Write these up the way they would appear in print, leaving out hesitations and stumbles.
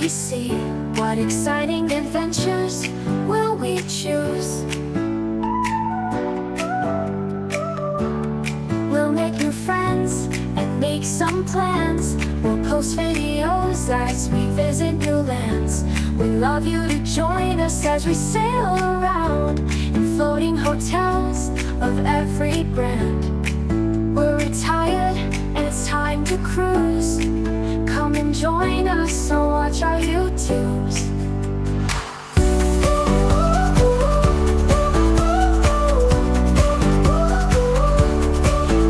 we see? What exciting adventures will we choose? We'll make new friends and make some plans. We'll post videos as we visit new lands. We'd love you to join us as we sail around in floating hotels of every brand. We're retired and it's time to cruise. Come and join us or watch our YouTubes.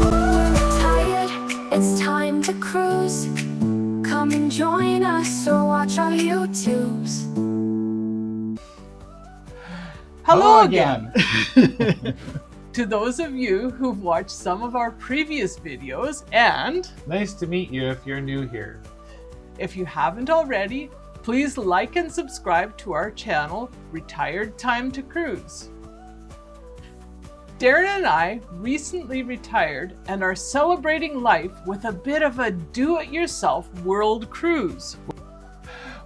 We're retired, it's time to cruise. Come and join us or watch our YouTubes. Hello again! To those of you who've watched some of our previous videos, and Nice to meet you if you're new here. if you haven't already, please like and subscribe to our channel, Retired Time to Cruise. Darren and I recently retired and are celebrating life with a bit of a do-it-yourself world cruise.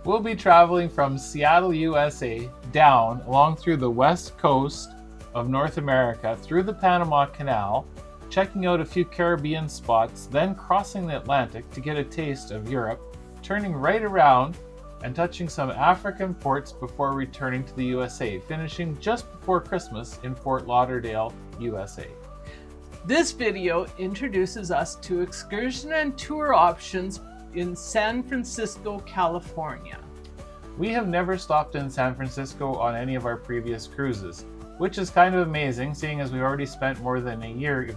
We'll be traveling from Seattle, USA, down along through the west coast of North America, through the Panama Canal, checking out a few Caribbean spots, then crossing the Atlantic to get a taste of Europe, turning right around and touching some African ports before returning to the USA, finishing just before Christmas in Fort Lauderdale, USA. This video introduces us to excursion and tour options in San Francisco, California. We have never stopped in San Francisco on any of our previous cruises, which is kind of amazing seeing as we've already spent more than a year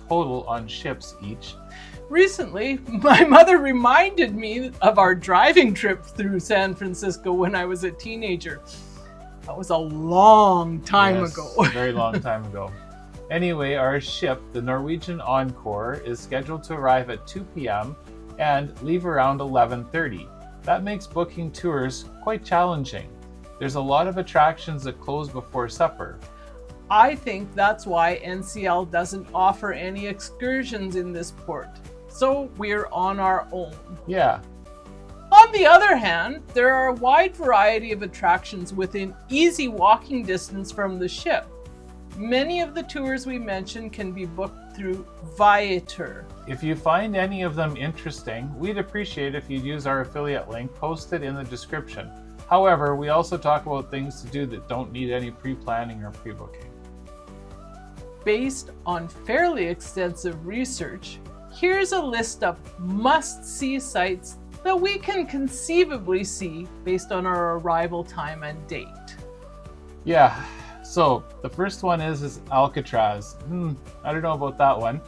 total on ships each. Recently, my mother reminded me of our driving trip through San Francisco when I was a teenager. That was a long time ago. A very long time ago. Anyway, our ship, the Norwegian Encore, is scheduled to arrive at 2 p.m. and leave around 11:30. That makes booking tours quite challenging. There's a lot of attractions that close before supper. I think that's why NCL doesn't offer any excursions in this port, so we're on our own. Yeah, On the other hand, there are a wide variety of attractions within easy walking distance from the ship. Many of the tours we mentioned can be booked through Viator. if you find any of them interesting, we'd appreciate if you'd use our affiliate link posted in the description. However, we also talk about things to do that don't need any pre-planning or pre-booking. Based on fairly extensive research, here's a list of must-see sites that we can conceivably see based on our arrival time and date. Yeah, so the first one is Alcatraz. I don't know about that one.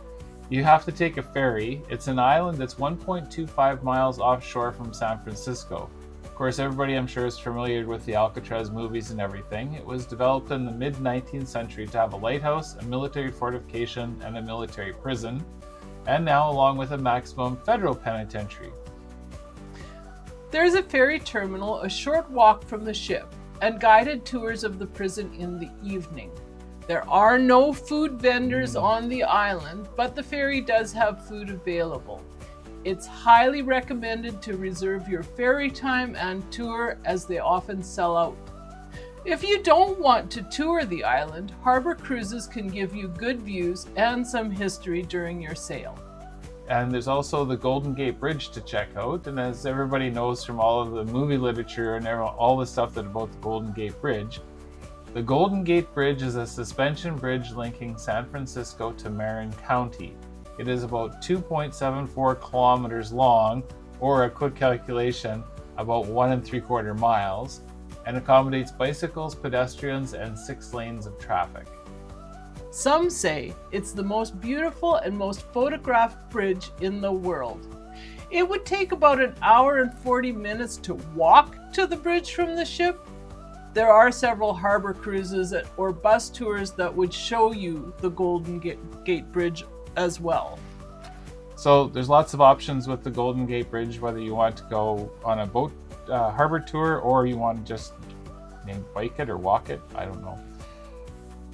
You have to take a ferry. It's an island that's 1.25 miles offshore from San Francisco. Of course, everybody I'm sure is familiar with the Alcatraz movies and everything. It was developed in the mid-19th century to have a lighthouse, a military fortification, and a military prison, and now along with a maximum federal penitentiary. There's a ferry terminal a short walk from the ship and guided tours of the prison in the evening. There are no food vendors on the island, but the ferry does have food available. It's highly recommended to reserve your ferry time and tour as they often sell out. If you don't want to tour the island, harbor cruises can give you good views and some history during your sail. And there's also the Golden Gate Bridge to check out. And as everybody knows from all of the movie literature and all the stuff that about the Golden Gate Bridge, the Golden Gate Bridge is a suspension bridge linking San Francisco to Marin County. It is about 2.74 kilometers long, or a quick calculation, about 1 3/4 miles, and accommodates bicycles, pedestrians, and 6 lanes of traffic. Some say it's the most beautiful and most photographed bridge in the world. It would take about an hour and 40 minutes to walk to the bridge from the ship. There are several harbor cruises or bus tours that would show you the Golden Gate Bridge as well. So there's lots of options with the Golden Gate Bridge, whether you want to go on a boat harbor tour or you want to just bike it or walk it, I don't know.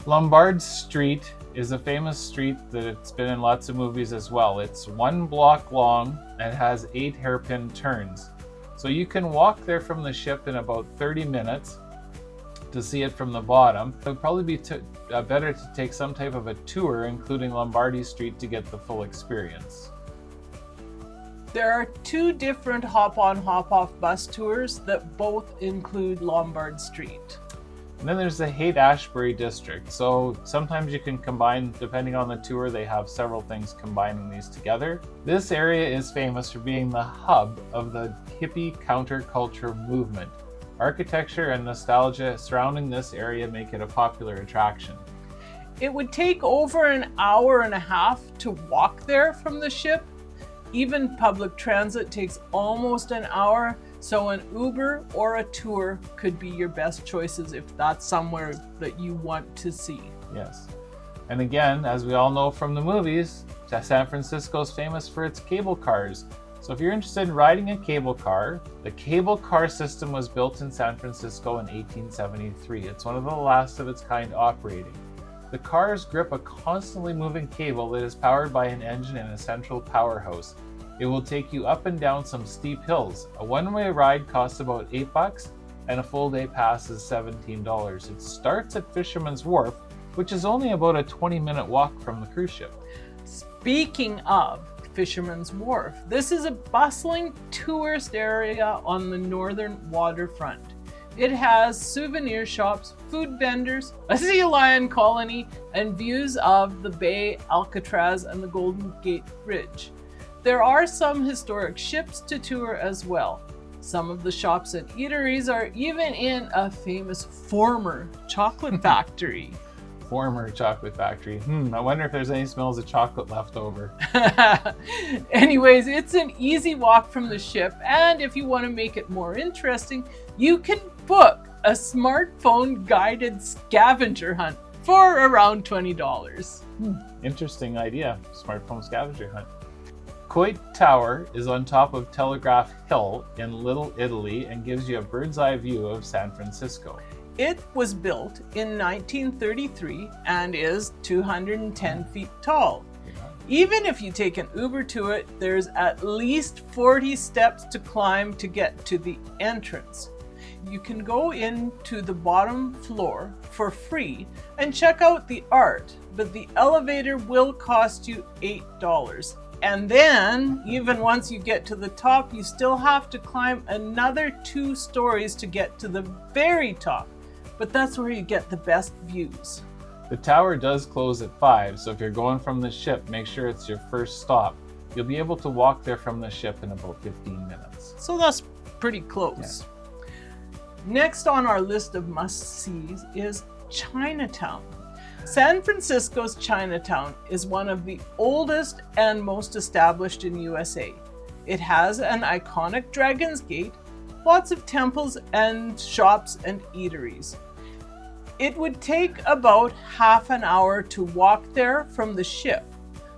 Lombard Street is a famous street that it's been in lots of movies as well. It's 1 block long and has 8 hairpin turns. So you can walk there from the ship in about 30 minutes to see it from the bottom. It would probably be better to take some type of a tour, including Lombard Street, to get the full experience. There are 2 different hop-on, hop-off bus tours that both include Lombard Street. And then there's the Haight Ashbury District. So sometimes you can combine, depending on the tour, they have several things combining these together. This area is famous for being the hub of the hippie counterculture movement. Architecture and nostalgia surrounding this area make it a popular attraction. It would take over an hour and a half to walk there from the ship. Even public transit takes almost an hour, so an Uber or a tour could be your best choices if that's somewhere that you want to see. Yes. And again, as we all know from the movies, San Francisco is famous for its cable cars. So if you're interested in riding a cable car, the cable car system was built in San Francisco in 1873. It's one of the last of its kind operating. The cars grip a constantly moving cable that is powered by an engine and a central powerhouse. It will take you up and down some steep hills. A one-way ride costs about $8 and a full day pass is $17. It starts at Fisherman's Wharf, which is only about a 20-minute walk from the cruise ship. Speaking of Fisherman's Wharf, this is a bustling tourist area on the northern waterfront. It has souvenir shops, food vendors, a sea lion colony, and views of the bay, Alcatraz, and the Golden Gate Bridge. There are some historic ships to tour as well. Some of the shops and eateries are even in a famous former chocolate factory. Former chocolate factory. I wonder if there's any smells of chocolate left over. Anyways, it's an easy walk from the ship, and if you want to make it more interesting, you can book a smartphone guided scavenger hunt for around $20. Interesting idea. Smartphone scavenger hunt. Coit Tower is on top of Telegraph Hill in Little Italy and gives you a bird's eye view of San Francisco. It was built in 1933 and is 210 feet tall. Even if you take an Uber to it, there's at least 40 steps to climb to get to the entrance. You can go into the bottom floor for free and check out the art, but the elevator will cost you $8. And then, even once you get to the top, you still have to climb another 2 stories to get to the very top. But that's where you get the best views. The tower does close at 5, so if you're going from the ship, make sure it's your first stop. You'll be able to walk there from the ship in about 15 minutes. So that's pretty close. Yeah. Next on our list of must-sees is Chinatown. San Francisco's Chinatown is one of the oldest and most established in USA. It has an iconic Dragon's Gate, lots of temples and shops and eateries. It would take about half an hour to walk there from the ship,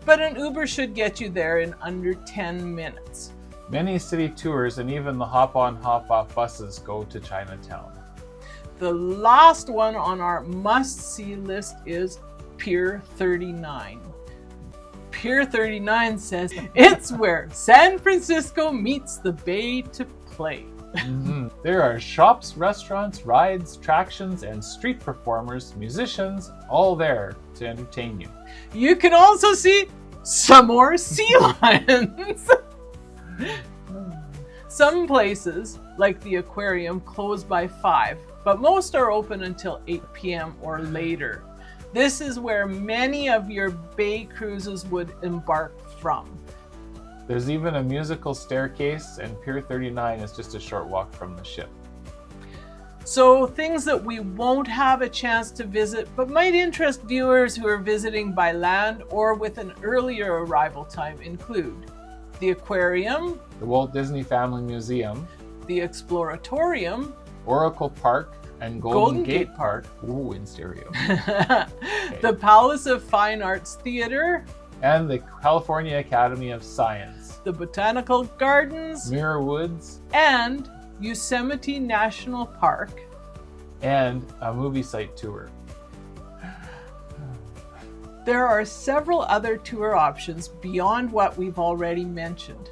but an Uber should get you there in under 10 minutes. Many city tours and even the hop-on, hop-off buses go to Chinatown. The last one on our must-see list is Pier 39. Pier 39 says it's where San Francisco meets the bay to play. There are shops, restaurants, rides, attractions, and street performers, musicians, all there to entertain you. You can also see some more sea lions. Some places, like the aquarium, close by 5, but most are open until 8 p.m. or later. This is where many of your bay cruises would embark from. There's even a musical staircase, and Pier 39 is just a short walk from the ship. So things that we won't have a chance to visit but might interest viewers who are visiting by land or with an earlier arrival time include the aquarium, the Walt Disney Family Museum, the Exploratorium, Oracle Park, and Golden Gate Park. Ooh, in stereo. Okay. The Palace of Fine Arts Theater, and the California Academy of Science, the Botanical Gardens, Muir Woods, and Yosemite National Park, and a movie site tour. There are several other tour options beyond what we've already mentioned.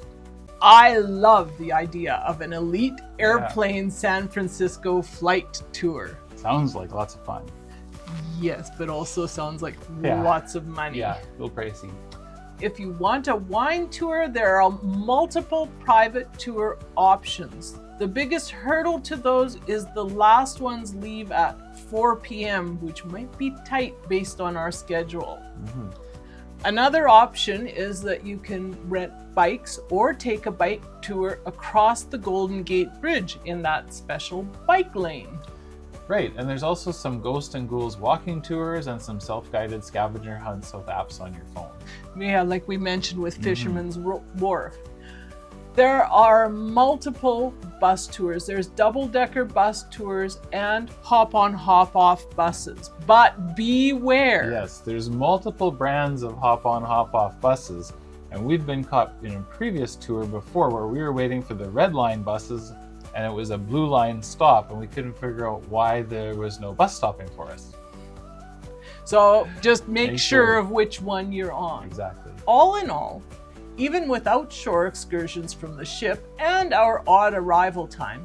I love the idea of an elite airplane San Francisco flight tour. Sounds like lots of fun. Yes, but also sounds like lots of money. Yeah, a little pricey. If you want a wine tour, there are multiple private tour options. The biggest hurdle to those is the last ones leave at 4 p.m., which might be tight based on our schedule. Another option is that you can rent bikes or take a bike tour across the Golden Gate Bridge in that special bike lane. Right, and there's also some Ghost and Ghouls walking tours and some self-guided scavenger hunts with apps on your phone. Yeah, like we mentioned with Fisherman's Wharf. There are multiple bus tours. There's double-decker bus tours and hop-on, hop-off buses. But beware. Yes, there's multiple brands of hop-on, hop-off buses, and we've been caught in a previous tour before where we were waiting for the red line buses and it was a blue line stop and we couldn't figure out why there was no bus stopping for us. So just make sure of which one you're on. Exactly. All in all, even without shore excursions from the ship and our odd arrival time,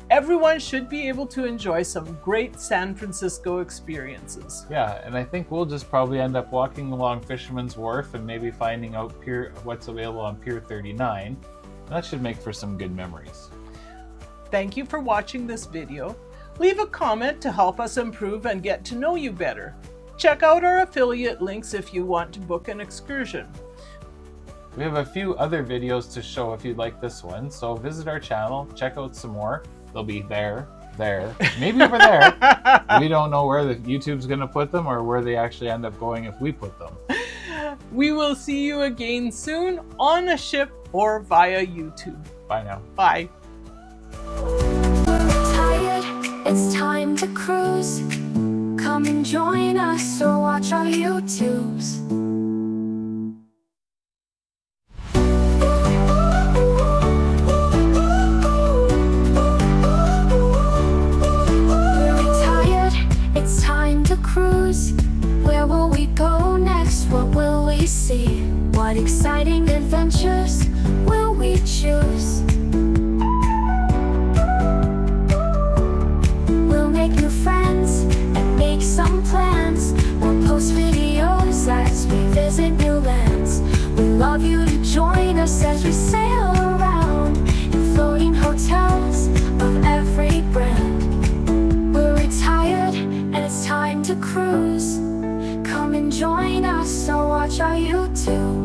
everyone should be able to enjoy some great San Francisco experiences. Yeah, and I think we'll just probably end up walking along Fisherman's Wharf and maybe finding out what's available on Pier 39. That should make for some good memories. Thank you for watching this video. Leave a comment to help us improve and get to know you better. Check out our affiliate links if you want to book an excursion. We have a few other videos to show if you'd like this one, so visit our channel, check out some more. They'll be there, maybe over there. We don't know where the YouTube's going to put them or where they actually end up going if we put them. We will see you again soon on a ship or via YouTube. Bye now. Bye. Tired, it's time to cruise. Come and join us or watch our YouTubes. We're retired, it's time to cruise. Where will we go next? What will we see? What exciting adventures will we choose? Make new friends and make some plans. We'll post videos as we visit new lands. We love you to join us as we sail around in floating hotels of every brand. We're retired and it's time to cruise. Come and join us or watch our YouTube.